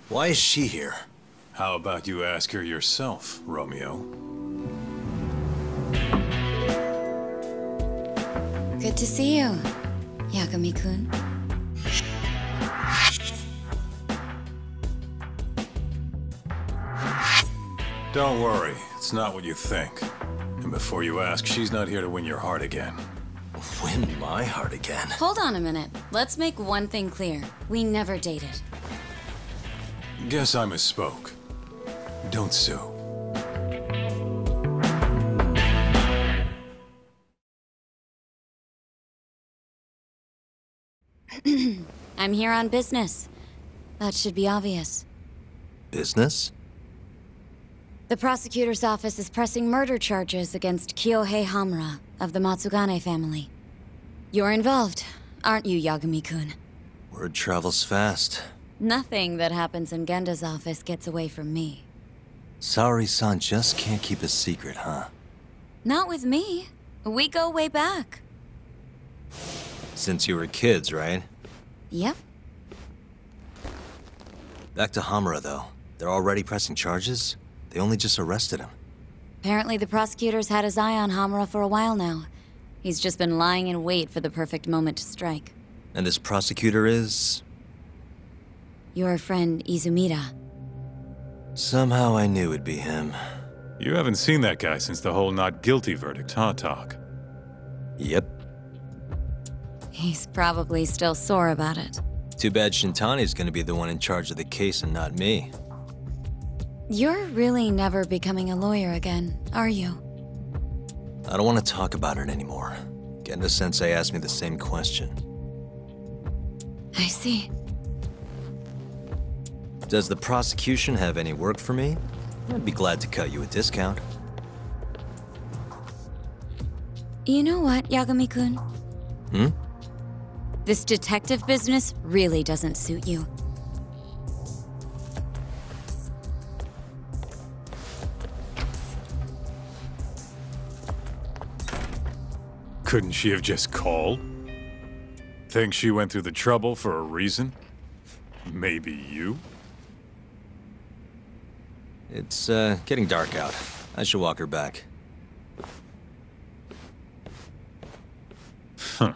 Why is she here? How about you ask her yourself, Romeo? Good to see you, Yagami-kun. Don't worry, it's not what you think. And before you ask, she's not here to win your heart again. Win my heart again? Hold on a minute. Let's make one thing clear. We never dated. Guess I misspoke. Don't sue. I'm here on business. That should be obvious. Business? The prosecutor's office is pressing murder charges against Kyohei Hamura of the Matsugane family. You're involved, aren't you, Yagami-kun? Word travels fast. Nothing that happens in Genda's office gets away from me. Saori-san just can't keep a secret, huh? Not with me. We go way back. Since you were kids, right? Yep. Back to Hamura, though. They're already pressing charges? They only just arrested him. Apparently the prosecutor's had his eye on Hamura for a while now. He's just been lying in wait for the perfect moment to strike. And this prosecutor is... Your friend Izumida. Somehow I knew it'd be him. You haven't seen that guy since the whole not guilty verdict, huh, Talk? Yep. He's probably still sore about it. Too bad Shintani's gonna be the one in charge of the case and not me. You're really never becoming a lawyer again, are you? I don't want to talk about it anymore. Genda-sensei asked me the same question. I see. Does the prosecution have any work for me? I'd be glad to cut you a discount. You know what, Yagami-kun? Hmm? This detective business really doesn't suit you. Couldn't she have just called? Think she went through the trouble for a reason? Maybe you? It's, getting dark out. I should walk her back. Huh.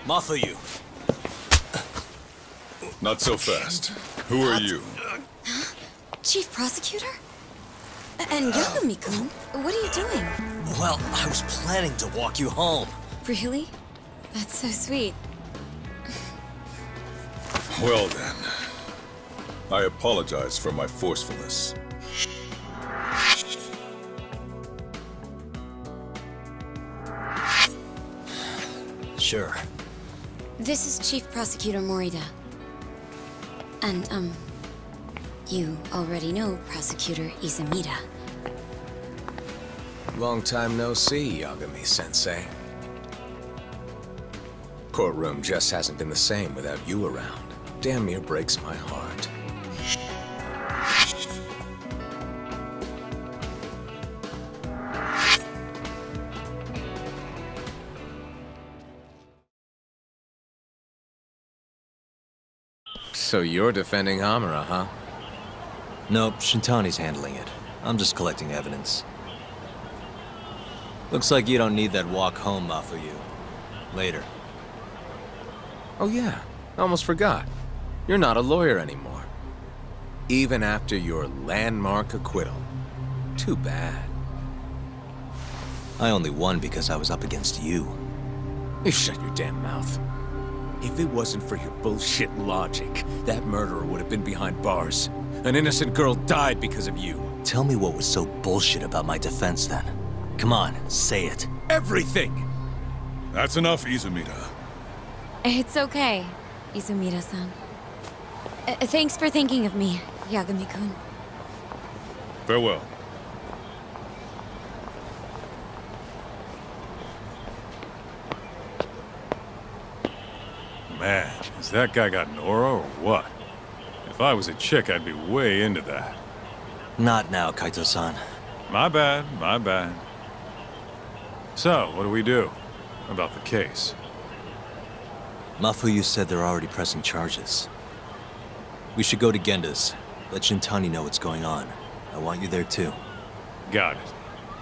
Mafuyu. Not so fast. Who are you? Chief Prosecutor? And Yagami-kun, what are you doing? Well, I was planning to walk you home. Really? That's so sweet. Well then. I apologize for my forcefulness. Sure. This is Chief Prosecutor Morida. And, you already know Prosecutor Izumida. Long time no see, Yagami-sensei. Courtroom just hasn't been the same without you around. Damn near breaks my heart. So you're defending Hamura, huh? Nope, Shintani's handling it. I'm just collecting evidence. Looks like you don't need that walk home, Mafuyu. Later. Oh yeah, I almost forgot. You're not a lawyer anymore. Even after your landmark acquittal. Too bad. I only won because I was up against you. You shut your damn mouth. If it wasn't for your bullshit logic, that murderer would have been behind bars. An innocent girl died because of you. Tell me what was so bullshit about my defense then. Come on, say it. Everything! That's enough, Izumida. It's okay, Izumida-san. Thanks for thinking of me, Yagami-kun. Farewell. Man, has that guy got Nora or what? If I was a chick, I'd be way into that. Not now, Kaito-san. My bad, my bad. So, what do we do about the case? Mafuyu said they're already pressing charges. We should go to Genda's. Let Shintani know what's going on. I want you there too. Got it.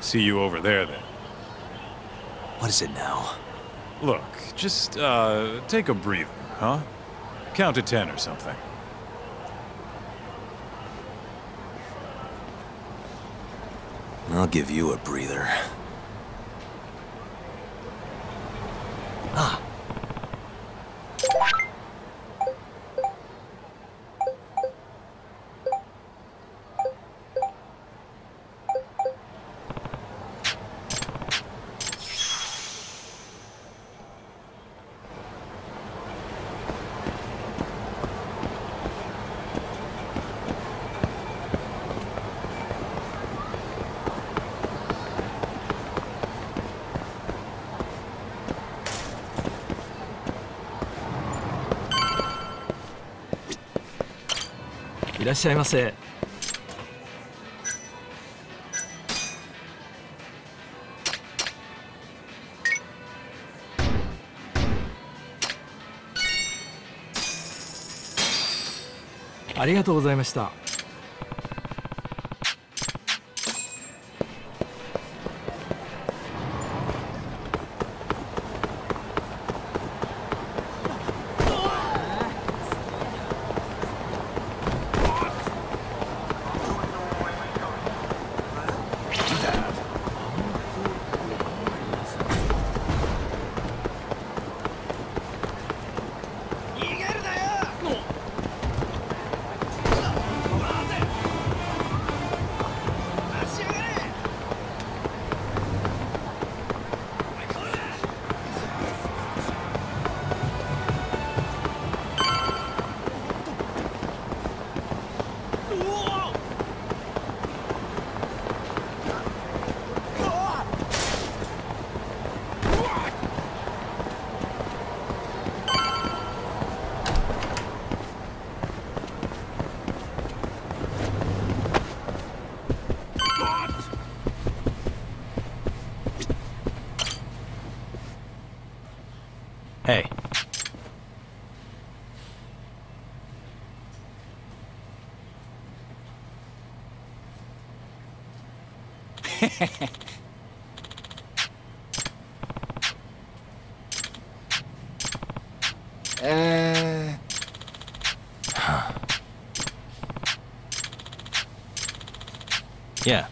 See you over there then. What is it now? Look, just, take a breather, huh? Count to 10 or something. I'll give you a breather. Ah.いらっしゃいませ。ありがとうございました。Hey. Yeah.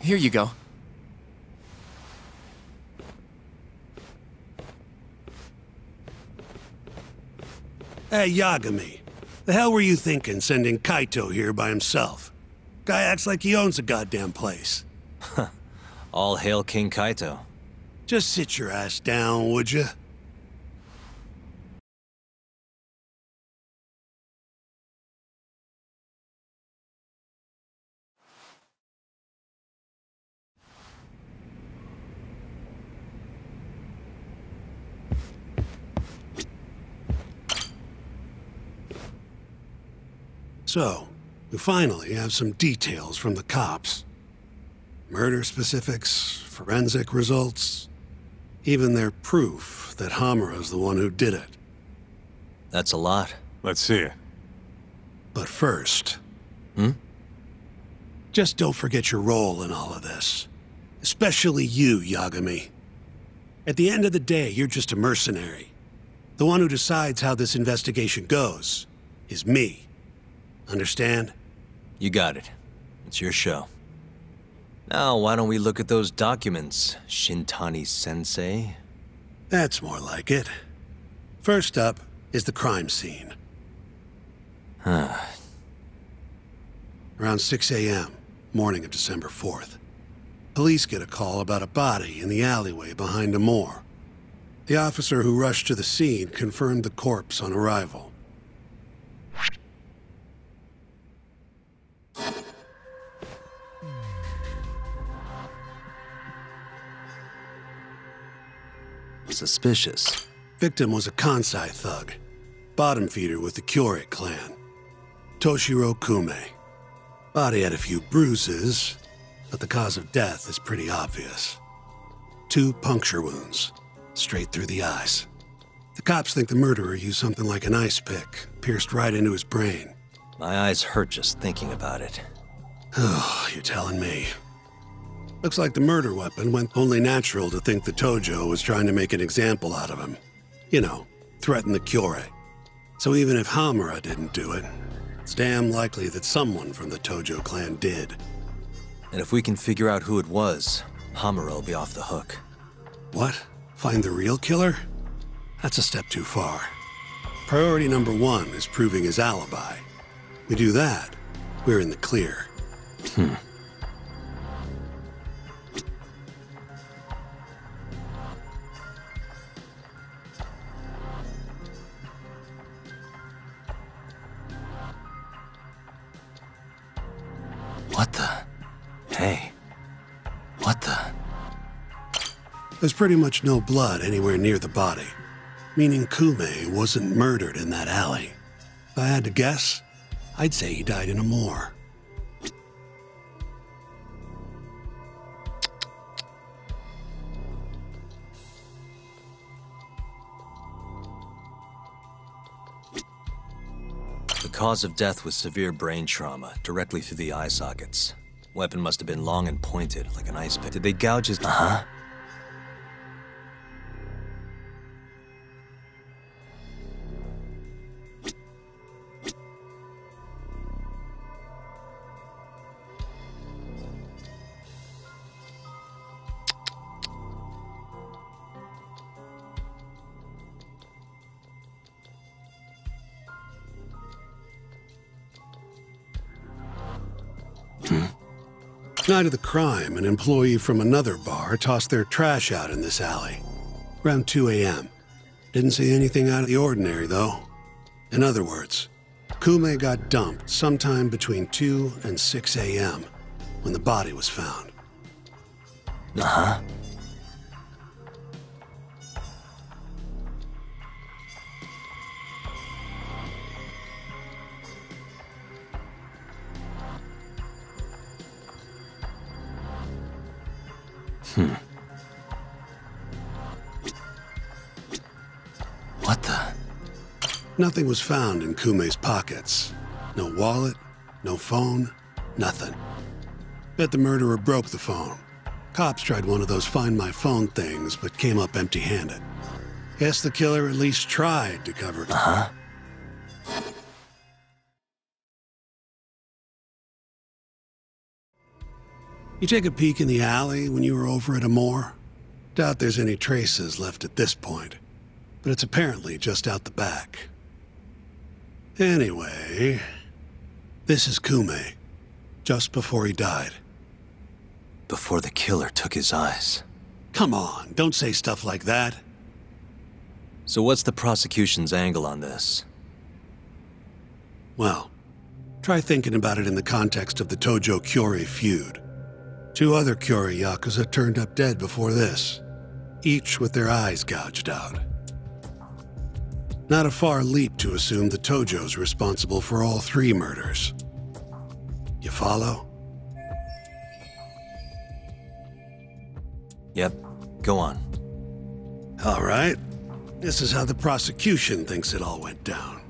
Here you go. Hey, Yagami. The hell were you thinking sending Kaito here by himself? Guy acts like he owns the goddamn place. All hail King Kaito. Just sit your ass down, would you? So, we finally have some details from the cops. Murder specifics, forensic results, even their proof that Hamura's the one who did it. That's a lot. Let's see it. But first... Just don't forget your role in all of this. Especially you, Yagami. At the end of the day, you're just a mercenary. The one who decides how this investigation goes is me. Understand? You got it. It's your show. Now, why don't we look at those documents, Shintani-sensei? That's more like it. First up is the crime scene. Around 6 a.m., morning of December 4th. Police get a call about a body in the alleyway behind a moor. The officer who rushed to the scene confirmed the corpse on arrival. Suspicious. Victim was a Kansai thug, bottom feeder with the Kyorei clan. Toshiro Kume. Body had a few bruises, but the cause of death is pretty obvious. 2 puncture wounds, straight through the eyes. The cops think the murderer used something like an ice pick, pierced right into his brain. My eyes hurt just thinking about it. Oh, you're telling me. Looks like the murder weapon went only natural to think the Tojo was trying to make an example out of him. You know, threaten the Kyorei. So even if Hamura didn't do it, it's damn likely that someone from the Tojo clan did. And if we can figure out who it was, Hamura will be off the hook. What? Find the real killer? That's a step too far. Priority number 1 is proving his alibi. We do that, we're in the clear. What the? Hey. What the? There's pretty much no blood anywhere near the body, meaning Kume wasn't murdered in that alley. If I had to guess, I'd say he died in a moor. The cause of death was severe brain trauma, directly through the eye sockets. Weapon must have been long and pointed, like an ice pick. Did they gouge his... Night of the crime, an employee from another bar tossed their trash out in this alley. Around 2 a.m. Didn't see anything out of the ordinary, though. In other words, Kume got dumped sometime between 2 and 6 a.m. when the body was found. What the? Nothing was found in Kume's pockets. No wallet, no phone, nothing. Bet the murderer broke the phone. Cops tried one of those Find My Phone things, but came up empty-handed. Guess the killer at least tried to cover it. You take a peek in the alley when you were over at Amor? Doubt there's any traces left at this point, but it's apparently just out the back. Anyway, this is Kume, just before he died. Before the killer took his eyes. Come on, don't say stuff like that. So what's the prosecution's angle on this? Well, try thinking about it in the context of the Tojo-Kyori feud. 2 other Kyori Yakuza turned up dead before this, each with their eyes gouged out. Not a far leap to assume the Tojo's responsible for all 3 murders. You follow? Yep, go on. All right. This is how the prosecution thinks it all went down.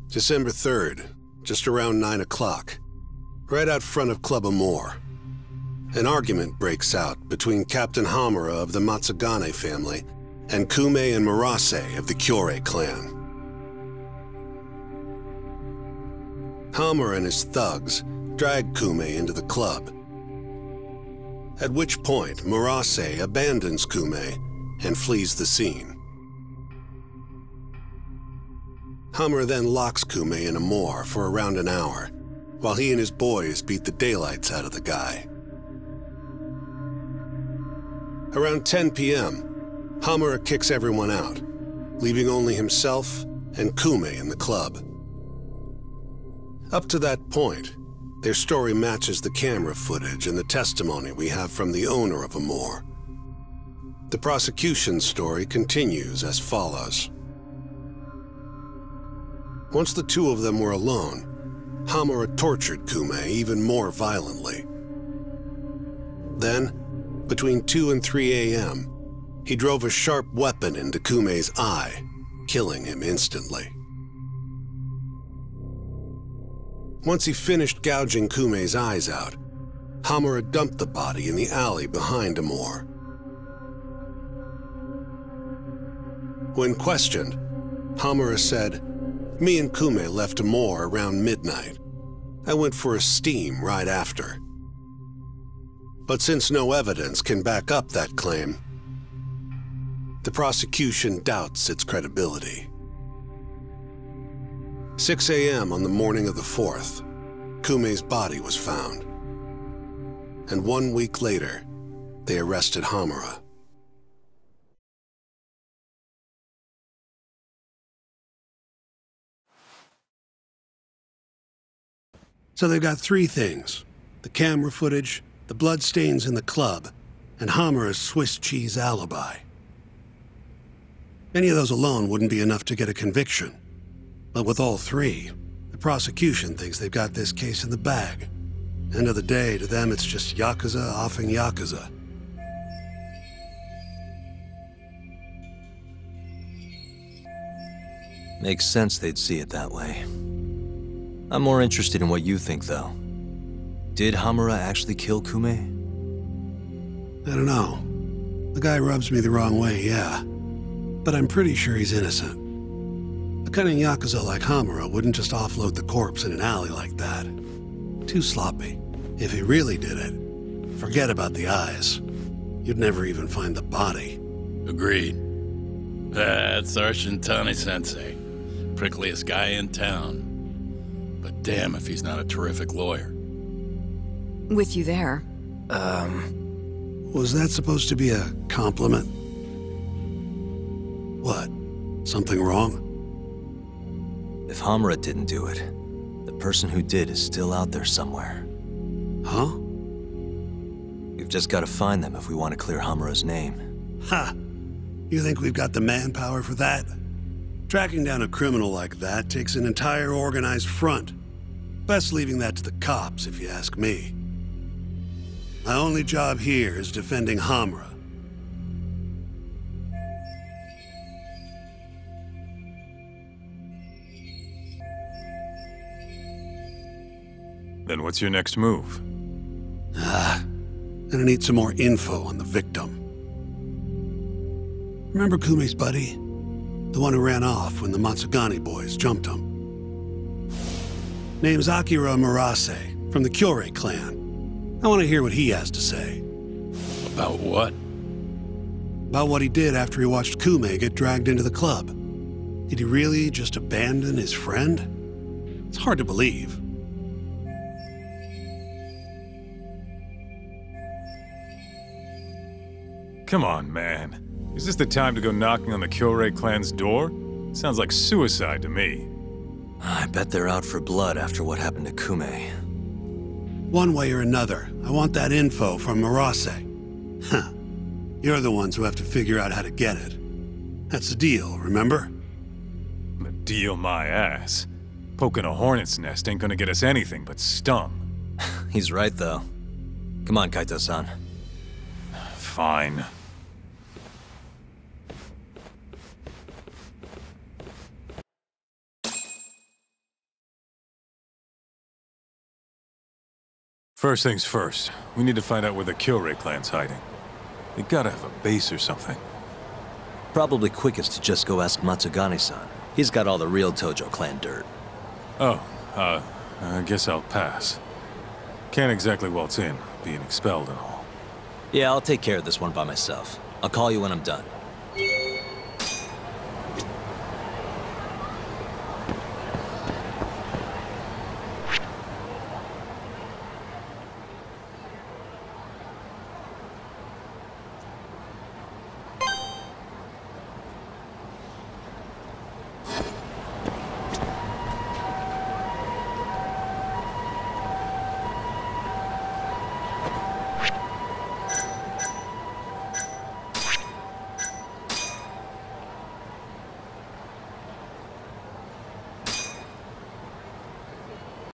December 3rd, just around 9 o'clock, right out front of Club Amor. An argument breaks out between Captain Hamura of the Matsugane family and Kume and Murase of the Kyorei clan. Hamura and his thugs drag Kume into the club, at which point Murase abandons Kume and flees the scene. Hamura then locks Kume in Amor for around an hour, while he and his boys beat the daylights out of the guy. Around 10 p.m., Hamura kicks everyone out, leaving only himself and Kume in the club. Up to that point, their story matches the camera footage and the testimony we have from the owner of Amor. The prosecution's story continues as follows. Once the 2 of them were alone, Hamura tortured Kume even more violently. Then, between 2 and 3 a.m., he drove a sharp weapon into Kume's eye, killing him instantly. Once he finished gouging Kume's eyes out, Hamura dumped the body in the alley behind Amor. When questioned, Hamura said, "Me and Kume left Amor around midnight. I went for a steam right after." But since no evidence can back up that claim, the prosecution doubts its credibility. 6 a.m. on the morning of the 4th, Kume's body was found. And 1 week later, they arrested Hamura. So they've got 3 things: the camera footage, the bloodstains in the club, and Hamura's Swiss cheese alibi. Any of those alone wouldn't be enough to get a conviction. But with all 3, the prosecution thinks they've got this case in the bag. End of the day, to them it's just Yakuza offing Yakuza. Makes sense they'd see it that way. I'm more interested in what you think, though. Did Hamura actually kill Kume? I don't know. The guy rubs me the wrong way, yeah. But I'm pretty sure he's innocent. A cunning Yakuza like Hamura wouldn't just offload the corpse in an alley like that. Too sloppy. If he really did it, forget about the eyes. You'd never even find the body. Agreed. That's our Shintani-sensei. Prickliest guy in town. But damn if he's not a terrific lawyer. With you there. Was that supposed to be a compliment? What? Something wrong? If Hamura didn't do it, the person who did is still out there somewhere. Huh? We've just got to find them if we want to clear Hamura's name. Ha! You think we've got the manpower for that? Tracking down a criminal like that takes an entire organized front. Best leaving that to the cops, if you ask me. My only job here is defending Hamura. Then what's your next move? Gonna need some more info on the victim. Remember Kume's buddy? The one who ran off when the Matsugane boys jumped him. Name's Akira Murase, from the Kyorei clan. I want to hear what he has to say. About what? About what he did after he watched Kume get dragged into the club. Did he really just abandon his friend? It's hard to believe. Come on, man. Is this the time to go knocking on the Kyorei clan's door? Sounds like suicide to me. I bet they're out for blood after what happened to Kume. One way or another, I want that info from Murase. Huh. You're the ones who have to figure out how to get it. That's the deal, remember? The deal my ass. Poking a hornet's nest ain't gonna get us anything but stung. He's right, though. Come on, Kaito-san. Fine. First things first, we need to find out where the Kyorei clan's hiding. They gotta have a base or something. Probably quickest to just go ask Matsugane-san. He's got all the real Tojo clan dirt. Oh, I guess I'll pass. Can't exactly waltz in, being expelled and all. Yeah, I'll take care of this one by myself. I'll call you when I'm done.